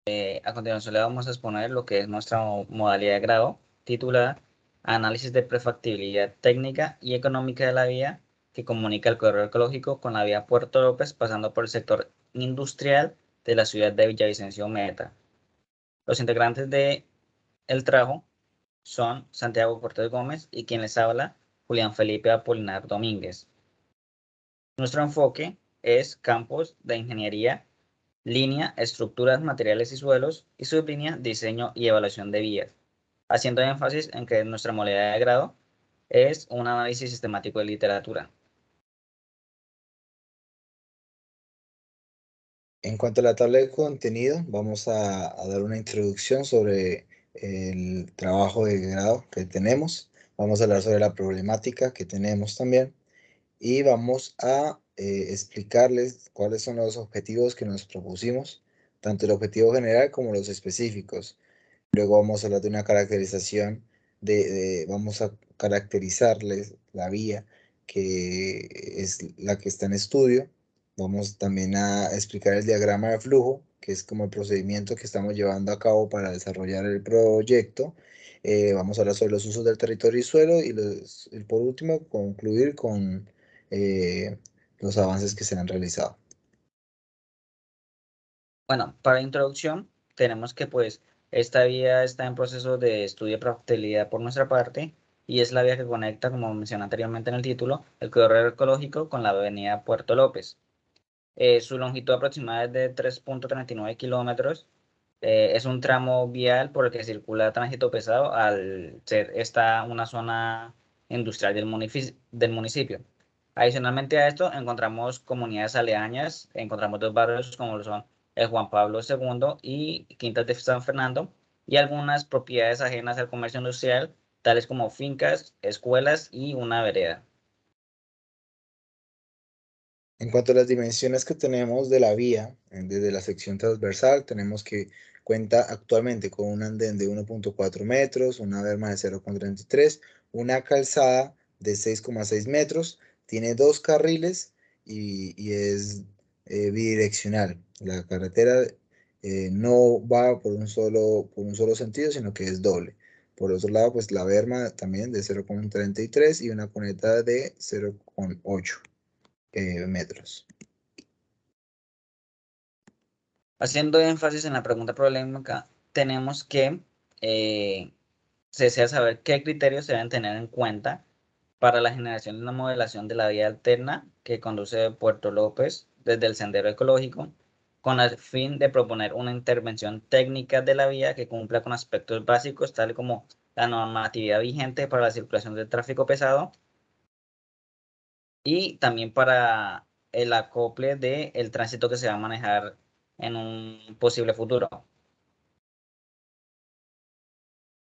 A continuación le vamos a exponer lo que es nuestra modalidad de grado, titulada Análisis de prefactibilidad técnica y económica de la vía que comunica el corredor ecológico con la vía Puerto López, pasando por el sector industrial de la ciudad de Villavicencio Meta. Los integrantes de el trabajo son Santiago Cortés Gómez y quien les habla, Julián Felipe Apolinar Domínguez. Nuestro enfoque es campos de ingeniería, línea, estructuras, materiales y suelos, y sublínea, diseño y evaluación de vías, haciendo énfasis en que nuestra modalidad de grado es un análisis sistemático de literatura. En cuanto a la tabla de contenido, vamos a dar una introducción sobre el trabajo de grado que tenemos. Vamos a hablar sobre la problemática que tenemos también y vamos a explicarles cuáles son los objetivos que nos propusimos, tanto el objetivo general como los específicos. Luego vamos a hablar de una caracterización, vamos a caracterizarles la vía que es la que está en estudio. Vamos también a explicar el diagrama de flujo, que es como el procedimiento que estamos llevando a cabo para desarrollar el proyecto. Vamos a hablar sobre los usos del territorio y suelo y por último concluir con los avances que se han realizado. Bueno, para introducción, tenemos que pues esta vía está en proceso de estudio de factibilidad por nuestra parte y es la vía que conecta, como mencioné anteriormente en el título, el corredor ecológico con la avenida Puerto López. Su longitud aproximada es de 3,39 kilómetros. Es un tramo vial por el que circula tránsito pesado al ser esta una zona industrial del municipio. Adicionalmente a esto, encontramos comunidades aledañas, encontramos dos barrios como lo son el Juan Pablo II y Quintas de San Fernando, y algunas propiedades ajenas al comercio industrial, tales como fincas, escuelas y una vereda. En cuanto a las dimensiones que tenemos de la vía, desde la sección transversal, tenemos que cuenta actualmente con un andén de 1,4 metros, una berma de 0,33, una calzada de 6,6 metros, tiene dos carriles y es bidireccional. La carretera no va por un solo sentido, sino que es doble. Por otro lado, pues la berma también de 0,33 y una cuneta de 0,8 metros. Haciendo énfasis en la pregunta problemática, tenemos que eh, se desea saber qué criterios se deben tener en cuenta para la generación de una modelación de la vía alterna que conduce de Puerto López desde el sendero ecológico, con el fin de proponer una intervención técnica de la vía que cumpla con aspectos básicos, tal como la normatividad vigente para la circulación del tráfico pesado y también para el acople del tránsito que se va a manejar en un posible futuro.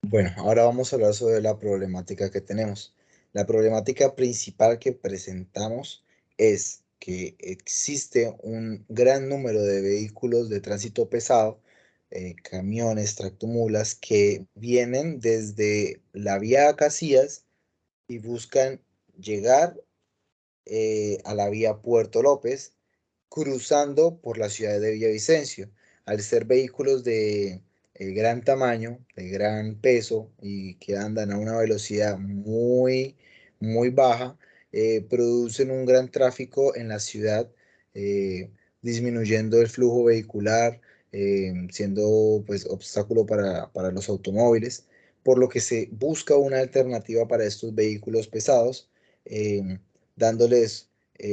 Bueno, ahora vamos a hablar sobre la problemática que tenemos. La problemática principal que presentamos es que existe un gran número de vehículos de tránsito pesado, camiones, tractomulas, que vienen desde la vía Casillas y buscan llegar a la vía Puerto López, cruzando por la ciudad de Villavicencio. Al ser vehículos de gran tamaño, de gran peso y que andan a una velocidad muy baja, producen un gran tráfico en la ciudad, disminuyendo el flujo vehicular, siendo pues obstáculo para los automóviles, por lo que se busca una alternativa para estos vehículos pesados, dándoles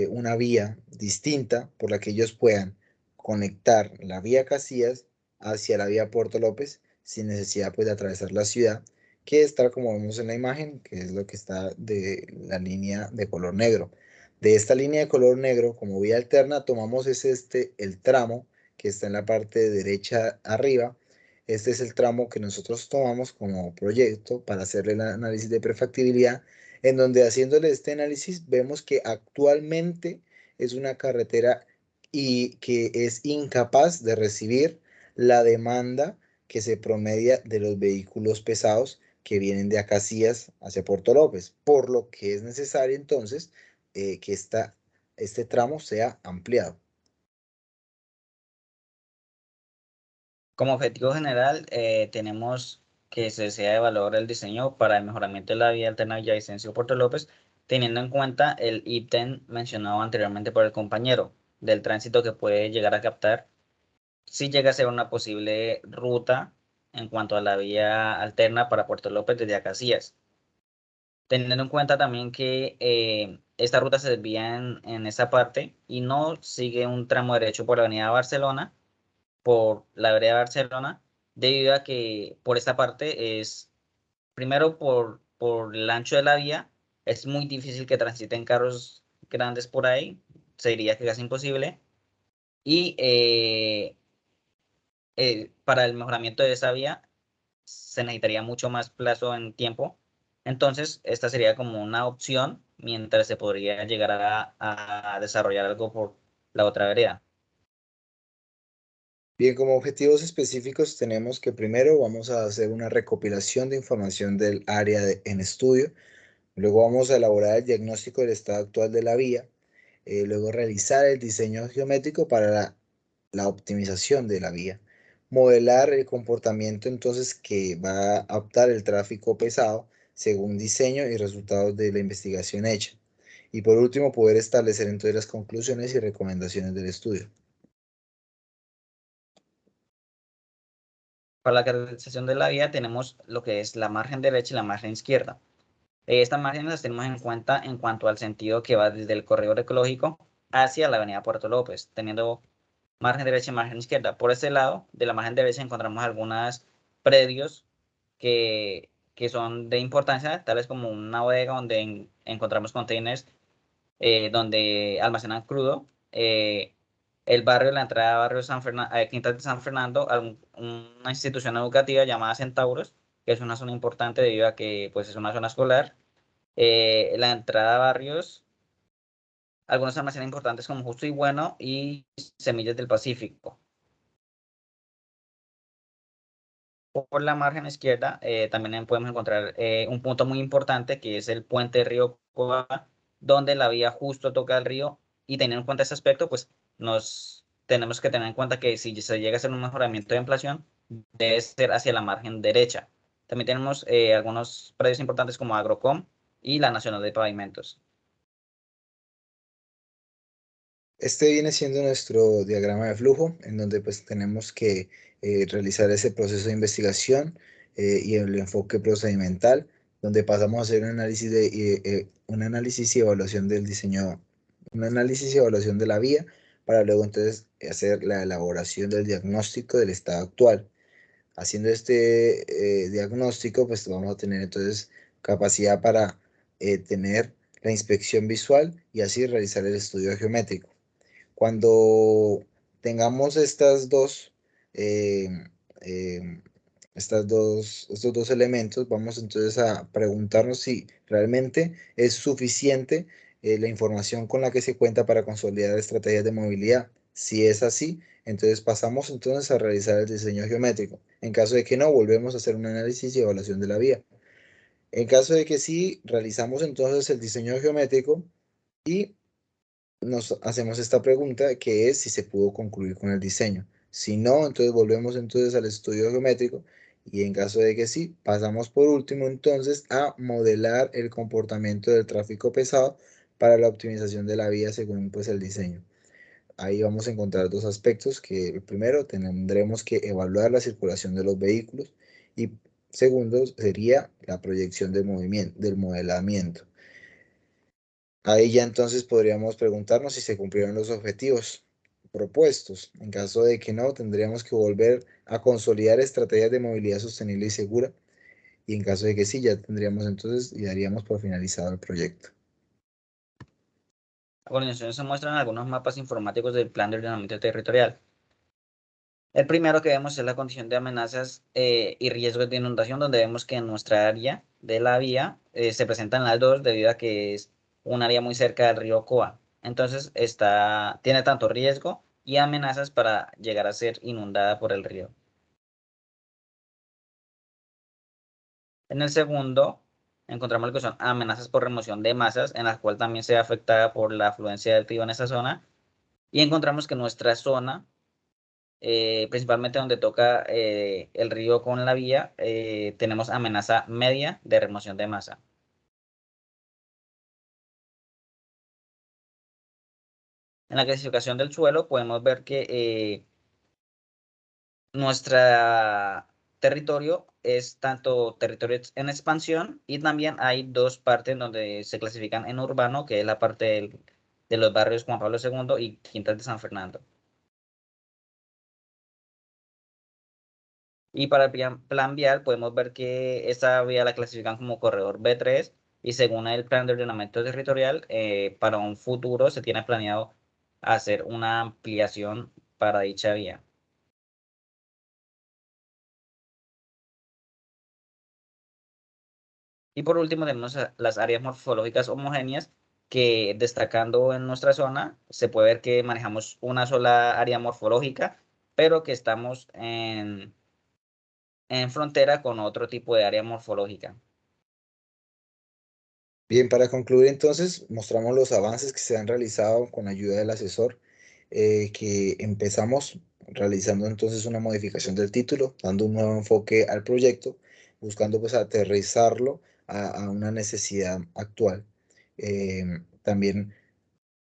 una vía distinta por la que ellos puedan conectar la vía Casillas hacia la vía Puerto López sin necesidad pues de atravesar la ciudad, que está como vemos en la imagen, que es lo que está de la línea de color negro. De esta línea de color negro, como vía alterna, tomamos el tramo que está en la parte derecha arriba. Este es el tramo que nosotros tomamos como proyecto para hacer el análisis de prefactibilidad, en donde haciéndole este análisis vemos que actualmente es una carretera y que es incapaz de recibir la demanda que se promedia de los vehículos pesados que vienen de Acacías hacia Puerto López, por lo que es necesario entonces que este tramo sea ampliado. Como objetivo general, tenemos que se desea evaluar el diseño para el mejoramiento de la vía alterna Villavicencio-Puerto López, teniendo en cuenta el ítem mencionado anteriormente por el compañero, del tránsito que puede llegar a captar si llega a ser una posible ruta en cuanto a la vía alterna para Puerto López desde Acacías. Teniendo en cuenta también que esta ruta se desvía en esa parte y no sigue un tramo derecho por la avenida Barcelona, por la vereda Barcelona, debido a que por esta parte es, primero por el ancho de la vía, es muy difícil que transiten carros grandes por ahí, se diría que casi imposible, y para el mejoramiento de esa vía se necesitaría mucho más plazo en tiempo. Entonces, esta sería como una opción mientras se podría llegar a desarrollar algo por la otra vereda. Bien, como objetivos específicos tenemos que primero vamos a hacer una recopilación de información del área en estudio, luego vamos a elaborar el diagnóstico del estado actual de la vía, luego realizar el diseño geométrico para la optimización de la vía, modelar el comportamiento entonces que va a optar el tráfico pesado según diseño y resultados de la investigación hecha. Y por último, poder establecer entonces las conclusiones y recomendaciones del estudio. Para la caracterización de la vía tenemos lo que es la margen derecha y la margen izquierda. Estas márgenes las tenemos en cuenta en cuanto al sentido que va desde el corredor ecológico hacia la avenida Puerto López, teniendo margen derecha y margen izquierda. Por ese lado, de la margen derecha encontramos algunos predios que son de importancia, tales como una bodega donde encontramos containers donde almacenan crudo. El barrio, la entrada de barrio San Fernando, Quintas de San Fernando, una institución educativa llamada Centauros, que es una zona importante debido a que pues, es una zona escolar. La entrada a barrios, algunos almacenes importantes como Justo y Bueno y Semillas del Pacífico. Por la margen izquierda también podemos encontrar un punto muy importante que es el puente Río Coa, donde la vía justo toca el río y teniendo en cuenta ese aspecto, pues nos tenemos que tener en cuenta que si se llega a hacer un mejoramiento de ampliación, debe ser hacia la margen derecha. También tenemos algunos predios importantes como Agrocom y la Nacional de Pavimentos. Este viene siendo nuestro diagrama de flujo, en donde pues tenemos que realizar ese proceso de investigación y el enfoque procedimental, donde pasamos a hacer un análisis y evaluación del diseño, un análisis y evaluación de la vía, para luego entonces hacer la elaboración del diagnóstico del estado actual. Haciendo este diagnóstico, pues vamos a tener entonces capacidad para tener la inspección visual y así realizar el estudio geométrico. Cuando tengamos eh, eh, estos dos elementos, vamos entonces a preguntarnos si realmente es suficiente la información con la que se cuenta para consolidar estrategias de movilidad. Si es así, entonces pasamos entonces a realizar el diseño geométrico. En caso de que no, volvemos a hacer un análisis y evaluación de la vía. En caso de que sí, realizamos entonces el diseño geométrico y nos hacemos esta pregunta, que es si se pudo concluir con el diseño. Si no, entonces volvemos entonces al estudio geométrico y en caso de que sí, pasamos por último entonces a modelar el comportamiento del tráfico pesado para la optimización de la vía según pues el diseño. Ahí vamos a encontrar dos aspectos, que el primero tendremos que evaluar la circulación de los vehículos y segundo sería la proyección del movimiento, del modelamiento. Ahí ya entonces podríamos preguntarnos si se cumplieron los objetivos propuestos. En caso de que no, tendríamos que volver a consolidar estrategias de movilidad sostenible y segura. Y en caso de que sí, ya tendríamos entonces y daríamos por finalizado el proyecto. A continuación se muestran algunos mapas informáticos del Plan de Ordenamiento Territorial. El primero que vemos es la condición de amenazas y riesgos de inundación, donde vemos que en nuestra área de la vía se presentan las dos debido a que es un área muy cerca del río Coa. Entonces tiene tanto riesgo y amenazas para llegar a ser inundada por el río. En el segundo encontramos lo que son amenazas por remoción de masas, en las cuales también se ve afectada por la afluencia del río en esa zona. Y encontramos que nuestra zona principalmente donde toca el río con la vía, tenemos amenaza media de remoción de masa. En la clasificación del suelo podemos ver que nuestro territorio es tanto territorio en expansión y también hay dos partes donde se clasifican en urbano, que es la parte de los barrios Juan Pablo II y Quintas de San Fernando. Y para el plan vial podemos ver que esta vía la clasifican como corredor B3 y según el plan de ordenamiento territorial, para un futuro se tiene planeado hacer una ampliación para dicha vía. Y por último tenemos las áreas morfológicas homogéneas que destacando en nuestra zona se puede ver que manejamos una sola área morfológica, pero que estamos en frontera con otro tipo de área morfológica. Bien, para concluir entonces, mostramos los avances que se han realizado con ayuda del asesor, que empezamos realizando entonces una modificación del título, dando un nuevo enfoque al proyecto, buscando pues aterrizarlo a una necesidad actual. También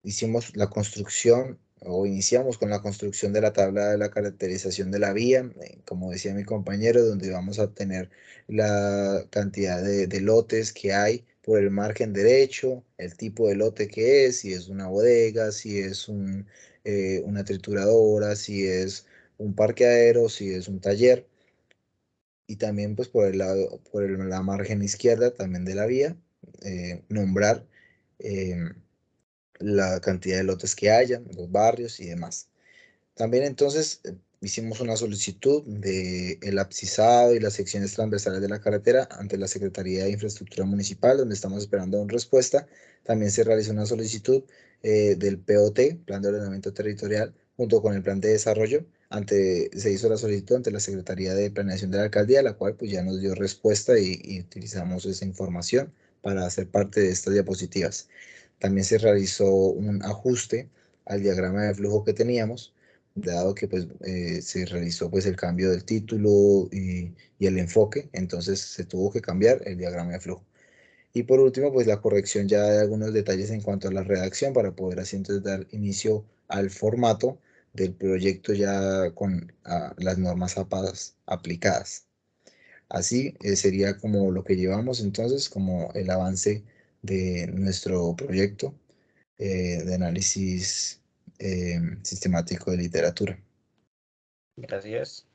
hicimos la construcción o iniciamos con la construcción de la tabla de la caracterización de la vía, como decía mi compañero, donde vamos a tener la cantidad de lotes que hay por el margen derecho, el tipo de lote que es, si es una bodega, si es una trituradora, si es un parqueadero, si es un taller. Y también pues por el lado, la margen izquierda también de la vía, nombrar em, la cantidad de lotes que haya, los barrios y demás. También entonces hicimos una solicitud de el abscisado y las secciones transversales de la carretera ante la Secretaría de Infraestructura Municipal, donde estamos esperando una respuesta. También se realizó una solicitud del POT, Plan de Ordenamiento Territorial, junto con el Plan de Desarrollo. Se hizo la solicitud ante la Secretaría de Planeación de la Alcaldía, la cual pues ya nos dio respuesta y utilizamos esa información para hacer parte de estas diapositivas. También se realizó un ajuste al diagrama de flujo que teníamos, dado que pues, se realizó pues, el cambio del título y el enfoque, entonces se tuvo que cambiar el diagrama de flujo. Y por último, pues la corrección ya de algunos detalles en cuanto a la redacción para poder así entonces dar inicio al formato del proyecto ya con las normas APAS aplicadas. Así sería como lo que llevamos entonces, como el avance de nuestro proyecto de análisis sistemático de literatura. Gracias.